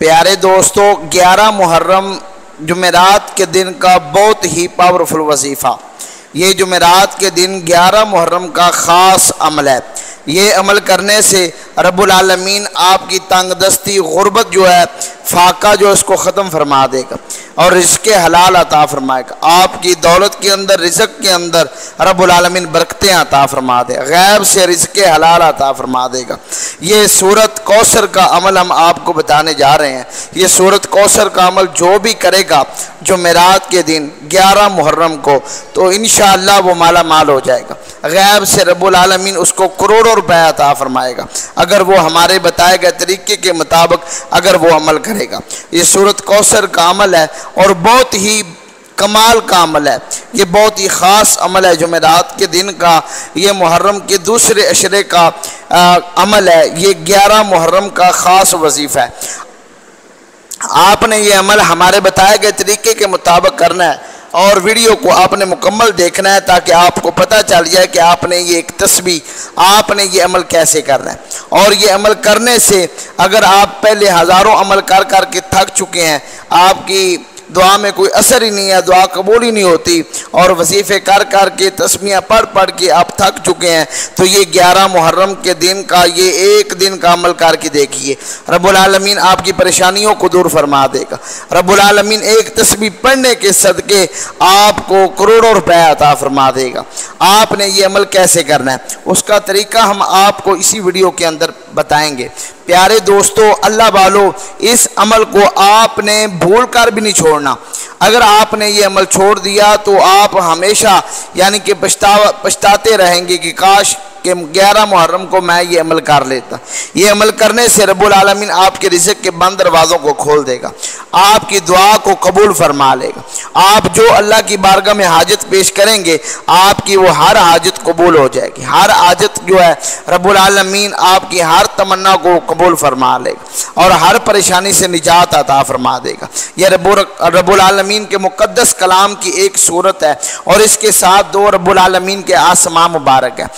प्यारे दोस्तों, 11 मुहर्रम जुमेरात के दिन का बहुत ही पावरफुल वजीफ़ा। ये जुमेरात के दिन 11 मुहर्रम का ख़ास अमल है। ये अमल करने से रब्बुल आलमीन आपकी तंगदस्ती, गुर्बत जो है, फाका जो इसको ख़त्म फरमा देगा और रिज़्क़े हलाल अता फरमाएगा। आपकी दौलत के अंदर, रिज़्क़ के अंदर रब्बुल आलमीन बरकतें अता फरमा दे, गैब से रिज़्क़े हलाल अता फरमा देगा। ये सूरत कौसर का अमल हम आपको बताने जा रहे हैं। ये सूरत कौसर का अमल जो भी करेगा जुमेरात के दिन 11 मुहर्रम को, तो इंशाअल्लाह वो माला माल हो जाएगा। गैब से रब्बुल आलमीन उसको करोड़ों रुपए अता फरमाएगा अगर वो हमारे बताए गए तरीके के मुताबिक अगर वो अमल करेगा। ये सूरत कौसर का अमल है और बहुत ही कमाल का अमल है। ये बहुत ही ख़ास अमल है जुमेरात के दिन का। ये मुहर्रम के दूसरे अशरे का अमल है। ये 11 मुहर्रम का ख़ास वजीफ़ा है। आपने ये अमल हमारे बताए गए तरीके के मुताबिक करना है और वीडियो को आपने मुकम्मल देखना है ताकि आपको पता चल जाए कि आपने ये एक तस्बीह, आपने ये अमल कैसे करना है। और ये अमल करने से अगर आप पहले हज़ारों अमल कर कर के थक चुके हैं, आपकी दुआ में कोई असर ही नहीं है, दुआ कबूल ही नहीं होती, और वजीफ़े कर कर के, तस्बीहां पढ़ पढ़ के आप थक चुके हैं, तो ये 11 मुहर्रम के दिन का ये एक दिन का अमल करके देखिए। रब्बुल आलमीन आपकी परेशानियों को दूर फरमा देगा। रब्बुल आलमीन एक तस्बीह पढ़ने के सदके आपको करोड़ों रुपए अता फरमा देगा। आपने ये अमल कैसे करना है, उसका तरीका हम आपको इसी वीडियो के अंदर बताएंगे। प्यारे दोस्तों, अल्लाह वालों, इस अमल को आपने भूल कर भी नहीं छोड़ना। अगर आपने ये अमल छोड़ दिया तो आप हमेशा यानी कि पछताते रहेंगे कि काश कि 11 मुहर्रम को मैं ये अमल कर लेता। ये अमल करने से रब्बुल आलमीन आपके रिज़्क़ के बंद दरवाज़ों को खोल देगा, आपकी दुआ को कबूल फरमा लेगा। आप जो अल्लाह की बारगाह में हाजत पेश करेंगे, आपकी वो हर हाजत कबूल हो जाएगी। हर हाजत जो है रब्बुल आलमीन आपकी हर तमन्ना को कबूल फरमा लेगा और हर परेशानी से निजात अता फरमा देगा। यह रब्बुल आलमीन के मुक़द्दस कलाम की एक सूरत है और इसके साथ 2 रब्बुल आलमीन के आसमां मुबारक है।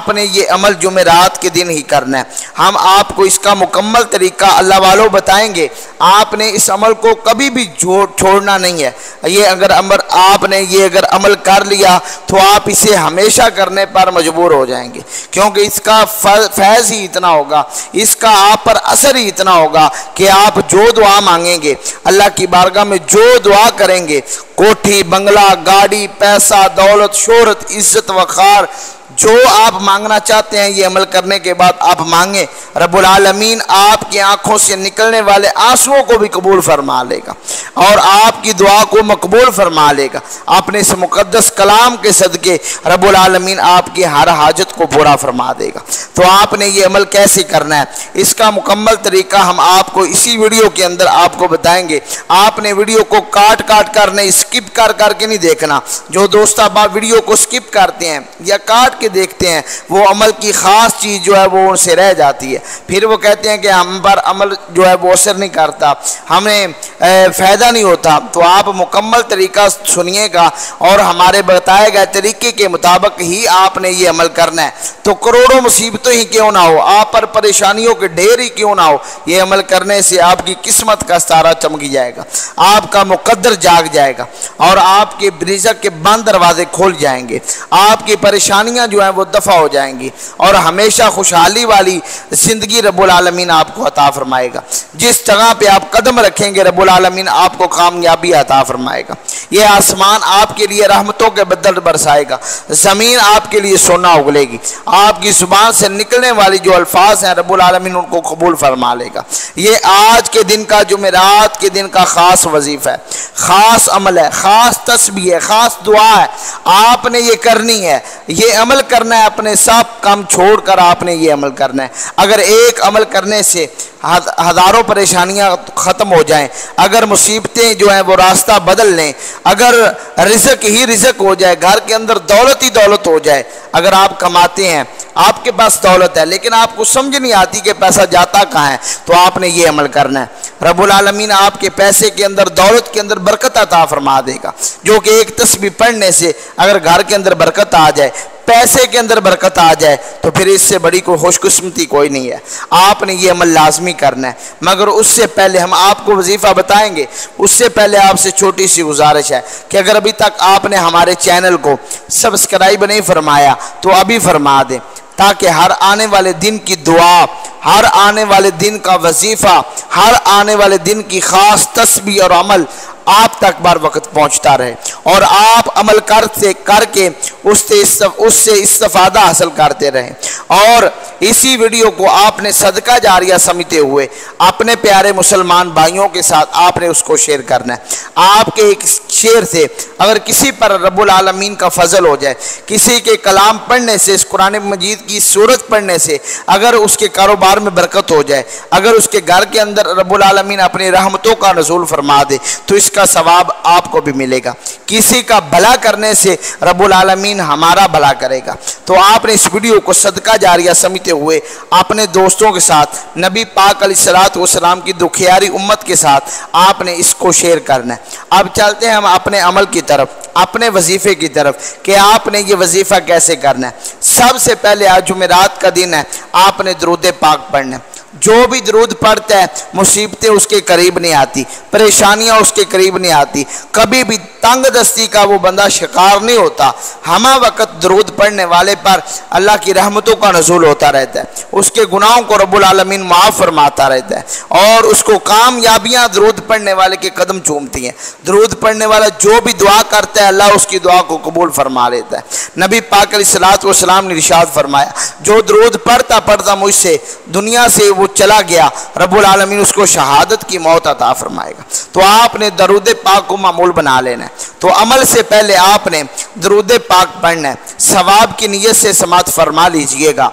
आपने ये अमल जुमेरात के दिन ही करना है। हम आपको इसका मुकम्मल तरीका अल्लाह वालों बताएंगे। आपने इस अमल को कभी भी छोड़ना नहीं है। ये अगर आपने ये अगर अमल कर लिया तो आप इसे हमेशा करने पर मजबूर हो जाएंगे, क्योंकि इसका फैज़ ही इतना होगा, इसका आप पर असर ही इतना होगा कि आप जो दुआ मांगेंगे, अल्लाह की बारगाह में जो दुआ करेंगे, कोठी, बंगला, गाड़ी, पैसा, दौलत, शोहरत, इज्जत, वक़ार, जो आप मांगना चाहते हैं, ये अमल करने के बाद आप मांगे, रब्बुल आलमीन आपकी आंखों से निकलने वाले आंसुओं को भी कबूल फरमा लेगा और आपकी दुआ को मकबूल फरमा लेगा। अपने इस मुक़द्दस कलाम के सदके रब्बुल आलमीन आपकी हर हाजत को पूरा फरमा देगा। तो आपने ये अमल कैसे करना है, इसका मुकम्मल तरीका हम आपको इसी वीडियो के अंदर आपको बताएंगे। आपने वीडियो को काट काट कर नहीं, स्किप कर करके नहीं देखना। जो दोस्त आप वीडियो को स्किप करते हैं या काट के देखते हैं, वो अमल की ख़ास चीज़ जो है वो उनसे रह जाती है। फिर वो कहते हैं कि हम पर अमल जो है वो असर नहीं करता, हमें फ़ायदा नहीं होता। तो आप मुकम्मल तरीका सुनिएगा और हमारे बताए गए तरीके के मुताबिक ही आपने ये अमल करना है। तो करोड़ों मुसीबतें ही क्यों ना हो, आप पर परेशानियों के ढेर ही क्यों ना हो, ये अमल करने से आपकी किस्मत का सितारा चमक जाएगा, आपका मुकद्दर जाग जाएगा और आपके रिज़्क़ के बंद दरवाजे खोल जाएंगे। आपकी परेशानियां जो है वो दफ़ा हो जाएंगी और हमेशा खुशहाली वाली ज़िंदगी रब्बुल आलमीन आपको अता फरमाएगा। जिस जगह पे आप कदम रखेंगे, रब्बुल आलमीन आपको कामयाबी अता फरमाएगा। ये आसमान आपके लिए रहमतों के बदल बरसाएगा, ज़मीन आपके लिए सोना उगलेगी। आपकी ज़ुबान से निकलने वाली जो अल्फाज हैं, रब्बुल आलमीन उनको कबूल फरमा लेगा। ये आज के दिन का, जुमेरात के दिन का ख़ास वजीफ़ा है, ख़ास अमल है, ख़ास तस्बीह है, ख़ास दुआ है। आपने ये करनी है, ये अमल करना है। अपने सब काम छोड़कर आपने ये अमल करना है। अगर एक अमल करने से हज़ारों परेशानियां ख़त्म हो जाएं, अगर मुसीबतें जो हैं वो रास्ता बदल लें, अगर रिज़्क़ ही रिज़्क़ हो जाए, घर के अंदर दौलत ही दौलत हो जाए। अगर आप कमाते हैं, आपके पास दौलत है, लेकिन आपको समझ नहीं आती कि पैसा जाता कहाँ है, तो आपने ये अमल करना है। रब्बुल आलमीन आपके पैसे के अंदर, दौलत के अंदर बरकत अता फरमा देगा, जो कि एक तस्बीह पढ़ने से अगर घर के अंदर बरकत आ जाए, पैसे के अंदर बरकत आ जाए तो फिर इससे बड़ी कोई खुशकिस्मती कोई नहीं है। आपने ये अमल लाजमी करना है। मगर उससे पहले हम आपको वजीफ़ा बताएंगे, उससे पहले आपसे छोटी सी गुजारिश है कि अगर अभी तक आपने हमारे चैनल को सब्सक्राइब नहीं फरमाया तो अभी फरमा दें, ताकि हर आने वाले दिन की दुआ, हर आने वाले दिन का वजीफ़ा, हर आने वाले दिन की ख़ास तस्बीह और अमल आप तक बार वक्त पहुंचता रहे और आप अमल करके उससे इस्तेफादा हासिल करते रहें। और इसी वीडियो को आपने सदका जारिया समझते हुए अपने प्यारे मुसलमान भाइयों के साथ आपने उसको शेयर करना है। आपके एक शेयर से अगर किसी पर रब्बुल आलमीन का फजल हो जाए, किसी के कलाम पढ़ने से, इस कुरान मजीद की सूरत पढ़ने से अगर उसके कारोबार में बरकत हो जाए, अगर उसके घर के अंदर रब्बुल आलमीन अपनी रहमतों का नज़ूल फरमा दे तो इसका सवाब आपको भी मिलेगा। किसी का भला करने से रब्बुल आलमीन हमारा भला करेगा। तो आपने इस वीडियो को सदका जारिया समझते हुए अपने दोस्तों के साथ, नबी पाक अलैहिस्सलातु वस्सलाम की दुखियारी उम्मत के साथ आपने इसको शेयर करना है। अब चलते हैं हम अपने अमल की तरफ, अपने वजीफे की तरफ कि आपने ये वजीफा कैसे करना है। सबसे पहले आज जुमेरात का दिन है, आपने दुरूद पाक पढ़ना है। जो भी दुरूद पढ़ता है मुसीबतें उसके करीब नहीं आती, परेशानियां उसके करीब नहीं आती, कभी भी तंग दस्ती का वो बंदा शिकार नहीं होता। हमा वक्त दुरूद पढ़ने वाले पर अल्लाह की रहमतों का नज़ूल होता रहता है, उसके गुनाहों को रब्बुल आलमीन माफ़ फरमाता रहता है और उसको कामयाबियां दुरूद पढ़ने वाले के कदम चूमती हैं। दुरूद पढ़ने वाला जो भी दुआ करता है अल्लाह उसकी दुआ को कबूल फरमा लेता है। नबी पाक अलैहिस्सलातु वस्सलाम ने इरशाद फरमाया, जो दुरूद पढ़ता पढ़ता मुझसे दुनिया से वो चला गया, रब्बुल आलमीन उसको शहादत की मौत अता फरमाएगा। तो आपने दरूद पाक को मामूल बना लेना है। तो अमल से पहले आपने दरूद पाक पढ़ना है। सवाब की नीयत से समात फरमा लीजिएगा।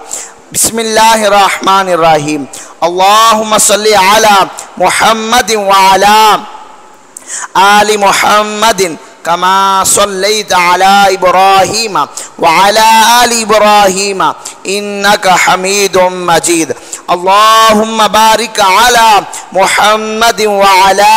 बिस्मिल्लाहिर्रहमानिर्रहीम। अल्लाहुम्मा सल्ली अला मुहम्मदिन व अला आलि मुहम्मदिन कमा सल्लैता अला इब्राहीम व अला आलि इब्राहीम इन्नका हमीदुम मजीद। अल्लाहुम्मा बारिक अला मुहम्मदिन व अला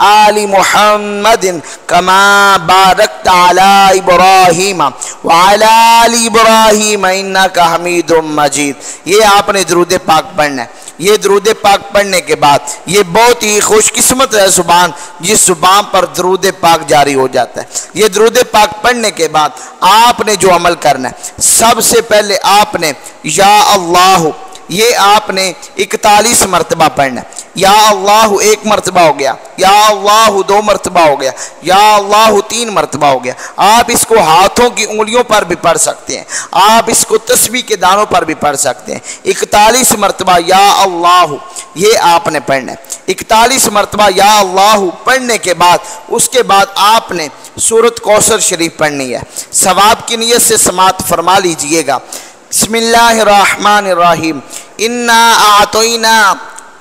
आलि मुहम्मदिन कमा बारकता अला इब्राहीम व अला आलि इब्राहीम इन्नका हमीदुम मजीद। ये आपने दुरूद पाक पढ़ना है। ये दुरूद पाक पढ़ने के बाद ये बहुत ही खुशकिस्मत है ज़ुबान जिस ज़ुबान पर दुरूद पाक जारी हो जाता है। ये दुरूद पाक पढ़ने के बाद आपने जो अमल करना है, सबसे पहले आपने या अल्लाह, ये आपने 41 मरतबा पढ़ना है। या अल्लाह 1 मरतबा हो गया, या अल्लाह 2 मरतबा हो गया, या अल्लाह 3 मरतबा हो गया। आप इसको हाथों की उंगलियों पर भी पढ़ सकते हैं, आप इसको तस्बीह के दानों पर भी पढ़ सकते हैं। 41 मरतबा या अल्लाह ये आपने पढ़ना है। 41 मरतबा या अल्लाह पढ़ने के बाद उसके बाद आपने सूरत कौसर शरीफ पढ़नी है। सवाब की नीयत से समात फरमा लीजिएगा। बिस्मिल्लाहिर्रहमानिर्रहीम। इन्ना आतोइना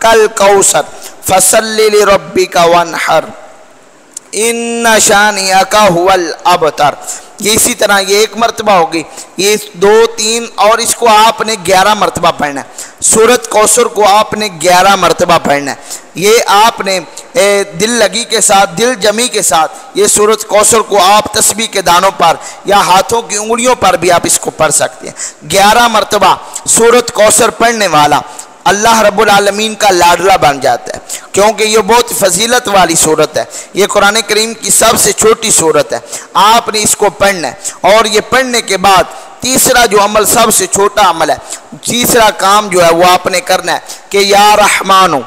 कल कौसर फसल्लि लिरब्बिका वनहर इन्ना शानिअका हुवल अबतर। ये इसी तरह ये 1 मरतबा होगी, ये 2, 3 और इसको आपने 11 मरतबा पढ़ना है। सूरत कौसर को आपने 11 मरतबा पढ़ना है। ये आपने दिल लगी के साथ, दिल जमी के साथ ये सूरत कौसर को आप तस्बीह के दानों पर या हाथों की उंगलियों पर भी आप इसको पढ़ सकते हैं। 11 मरतबा सूरत कौसर पढ़ने वाला अल्लाह रब्बुल आलमीन का लाडला बन जाता है, क्योंकि ये बहुत फजीलत वाली सूरत है। ये कुरान करीम की सबसे छोटी सूरत है। आपने इसको पढ़ना है और ये पढ़ने के बाद तीसरा जो अमल, सबसे छोटा अमल है, तीसरा काम जो है वो आपने करना है कि या रहमानो,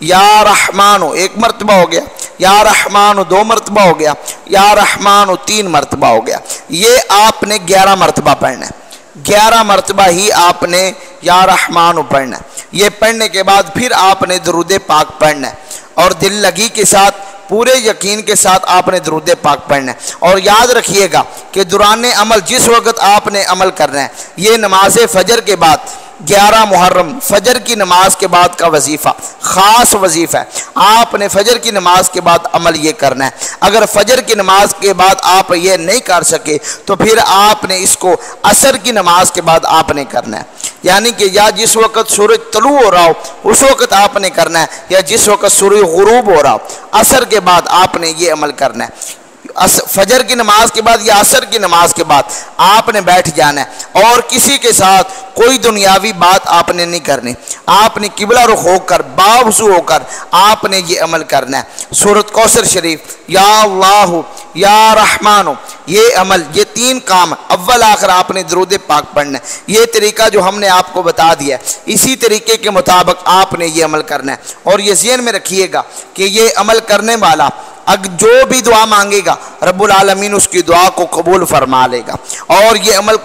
या रहमानो 1 मरतबा हो गया, या रहमानो 2 मरतबा हो गया, या रहमानो 3 मरतबा हो गया। ये आपने 11 मरतबा पढ़ना है। 11 मरतबा ही आपने या रहमानो पढ़ना है। ये पढ़ने के बाद फिर आपने दुरूद पाक पढ़ना है और दिल लगी के साथ, पूरे यकीन के साथ आपने दुरूद पाक पढ़ना है। और याद रखिएगा कि दुराने अमल जिस वक्त आपने अमल करना है, ये नमाज फजर के बाद 11 मुहर्रम फजर की नमाज के बाद का वजीफ़ा ख़ास वजीफ़ा है। आपने फजर की नमाज के बाद अमल ये करना है। अगर फजर की नमाज के बाद आप ये नहीं कर सके तो फिर आपने इसको असर की नमाज के बाद आपने करना है। यानी कि या जिस वक्त सूरज तलू हो रहा हो उस वक्त आपने करना है, या जिस वक्त सूरज गुरूब हो रहा हो असर के बाद आपने ये अमल करना है। फजर की नमाज के बाद या असर की नमाज के बाद आपने बैठ जाना है और किसी के साथ कोई दुनियावी बात आपने नहीं करनी। आपने किबला रुख होकर बावजू होकर आपने ये अमल करना है। सूरत कौसर शरीफ, या अल्लाह या रहमानो, ये अमल, ये 3 काम अव्वल आखिर आपने दुरूद पाक पढ़ना है। ये तरीका जो हमने आपको बता दिया है, इसी तरीके के मुताबिक आपने ये अमल करना है। और ये ज़हन में रखिएगा कि ये अमल करने वाला जो भी दुआ मांगेगा रब्बुल आलमीन उसकी दुआ को कबूल फरमा लेगा। और ये अमल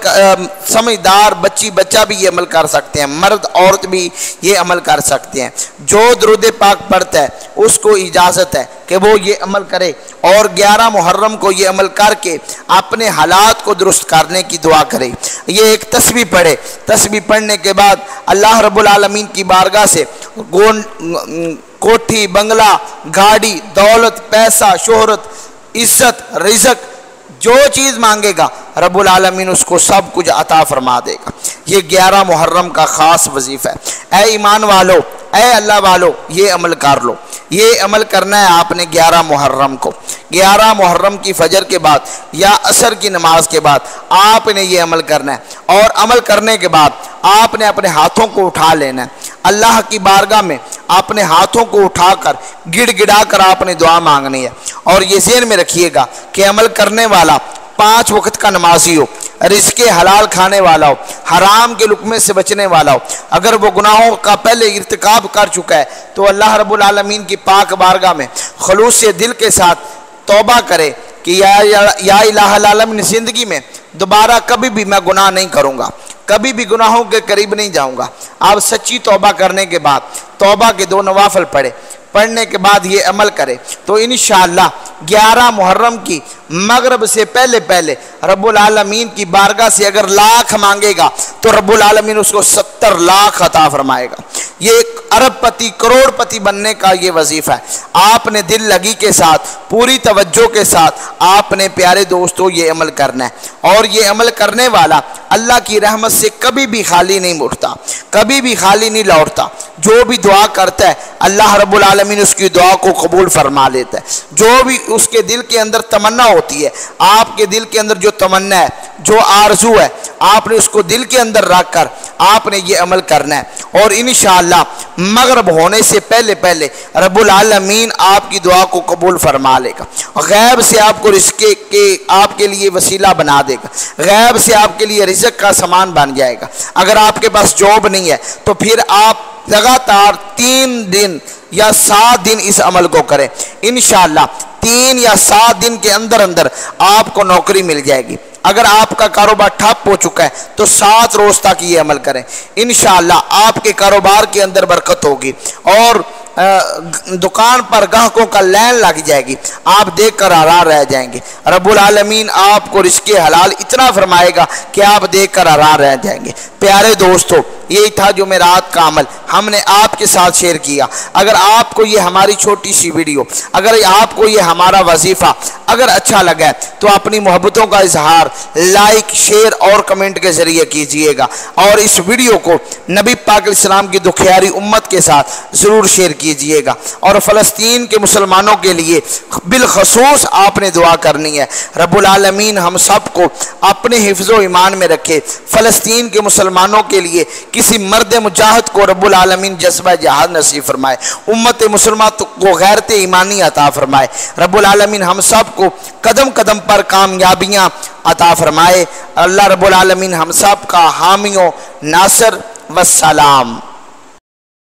समझदार बच्ची बच्चा भी ये अमल कर सकते हैं, मर्द औरत भी ये अमल कर सकते हैं। जो दुरूद पाक पढ़ता है उसको इजाज़त है कि वो ये अमल करे और 11 मुहर्रम को ये अमल करके अपने हालात को दुरुस्त करने की दुआ करे। ये एक तस्बीह पढ़े, तस्बीह पढ़ने के बाद अल्लाह रब्बुल आलमीन की बारगाह से कोठी, बंगला, गाड़ी, दौलत, पैसा, शोहरत, इज्जत, रिज़्क, जो चीज़ मांगेगा रब्बुल आलमीन उसको सब कुछ अता फरमा देगा। ये 11 मुहर्रम का ख़ास वजीफ़ा है। ऐ ईमान वालो, ऐ अल्लाह वालो, ये अमल कर लो। ये अमल करना है आपने 11 मुहर्रम को। 11 मुहर्रम की फजर के बाद या असर की नमाज के बाद आपने ये अमल करना है। और अमल करने के बाद आपने अपने हाथों को उठा लेना है, अल्लाह की बारगाह में अपने हाथों को उठाकर गिड़गिड़ा कर आपने दुआ मांगनी है। और ये ज़हन में रखिएगा कि अमल करने वाला 5 वक्त का नमाजी हो, रिज़्क़े हलाल खाने वाला हो, हराम के लुक़मे से बचने वाला हो। अगर वो गुनाहों का पहले इर्तिकाब कर चुका है तो अल्लाह रब्बुल आलमीन की पाक बारगाह में खलूस से दिल के साथ तौबा करे कि या इलाहुल आलमीन, ज़िंदगी में दोबारा कभी भी मैं गुनाह नहीं करूँगा, कभी भी गुनाहों के करीब नहीं जाऊँगा। आप सच्ची तौबा करने के बाद तौबा के 2 नवाफिल पढ़ने के बाद ये अमल करे तो इंशाअल्लाह 11 मुहर्रम की मगरब से पहले पहले रब्बुल आलमीन की बारगाह से अगर लाख मांगेगा तो रब्बुल आलमीन उसको 70 लाख अता फरमाएगा। ये एक अरबपति करोड़पति बनने का ये वजीफ़ा है। आपने दिल लगी के साथ, पूरी तवज्जो के साथ आपने प्यारे दोस्तों ये अमल करना है। और ये अमल करने वाला अल्लाह की रहमत से कभी भी खाली नहीं मुड़ता, कभी भी खाली नहीं लौटता। जो भी दुआ करता है अल्लाह रब्बुल आलमीन उसकी दुआ को कबूल फरमा लेता है। जो भी उसके दिल के अंदर तमन्ना होती है, आपके दिल के अंदर जो तमन्ना है, जो आरजू है, आपने उसको दिल के अंदर रख कर आपने ये अमल करना है। और इंशाअल्लाह मगरिब होने से पहले पहले रब्बुल आलमीन आपकी दुआ को कबूल फरमा लेगा। गैब से आपको रिज़्क़ के आपके लिए वसीला बना देगा, गैब से आपके लिए रिज़्क़ का सामान बन जाएगा। अगर आपके पास जॉब नहीं है तो फिर आप लगातार 3 दिन या 7 दिन इस अमल को करें। इंशाअल्लाह 3 या 7 दिन के अंदर अंदर आपको नौकरी मिल जाएगी। अगर आपका कारोबार ठप हो चुका है तो 7 रोज तक ये अमल करें, इंशाअल्लाह आपके कारोबार के अंदर बरकत होगी और दुकान पर ग्राहकों का लाइन लग जाएगी। आप देखकर हैरान रह जाएंगे। रब्बुल आलमीन आपको रिज़्क़े हलाल इतना फरमाएगा कि आप देखकर हैरान रह जाएंगे। प्यारे दोस्तों, यही था जुमेरात का अमल हमने आपके साथ शेयर किया। अगर आपको ये हमारी छोटी सी वीडियो, अगर आपको ये हमारा वजीफ़ा अगर अच्छा लगा तो अपनी मोहब्बतों का इजहार लाइक, शेयर और कमेंट के ज़रिए कीजिएगा। और इस वीडियो को नबी पाक अलैहिस्सलाम की दुखियारी उम्मत के साथ ज़रूर शेयर कीजिएगा। और फ़लस्तीन के मुसलमानों के लिए बिलखसूस आपने दुआ करनी है। रब्बुल आलमीन हम सबको अपने हिफ्ज़ो ईमान में रखे। फ़लस्तीन के मुसलमानों के लिए किसी मर्द मुजाहिद को रब्बुल आलमीन जज्बा जिहाद नसीब फरमाए, उम्मत मुसलमान को गैरत ईमानी अता फरमाए। रब्बुल आलमीन हम सबको कदम कदम पर कामयाबियाँ अता फरमाए। अल्लाह रब्बुल आलमीन हम सब का हामी व नासिर वस्सलाम।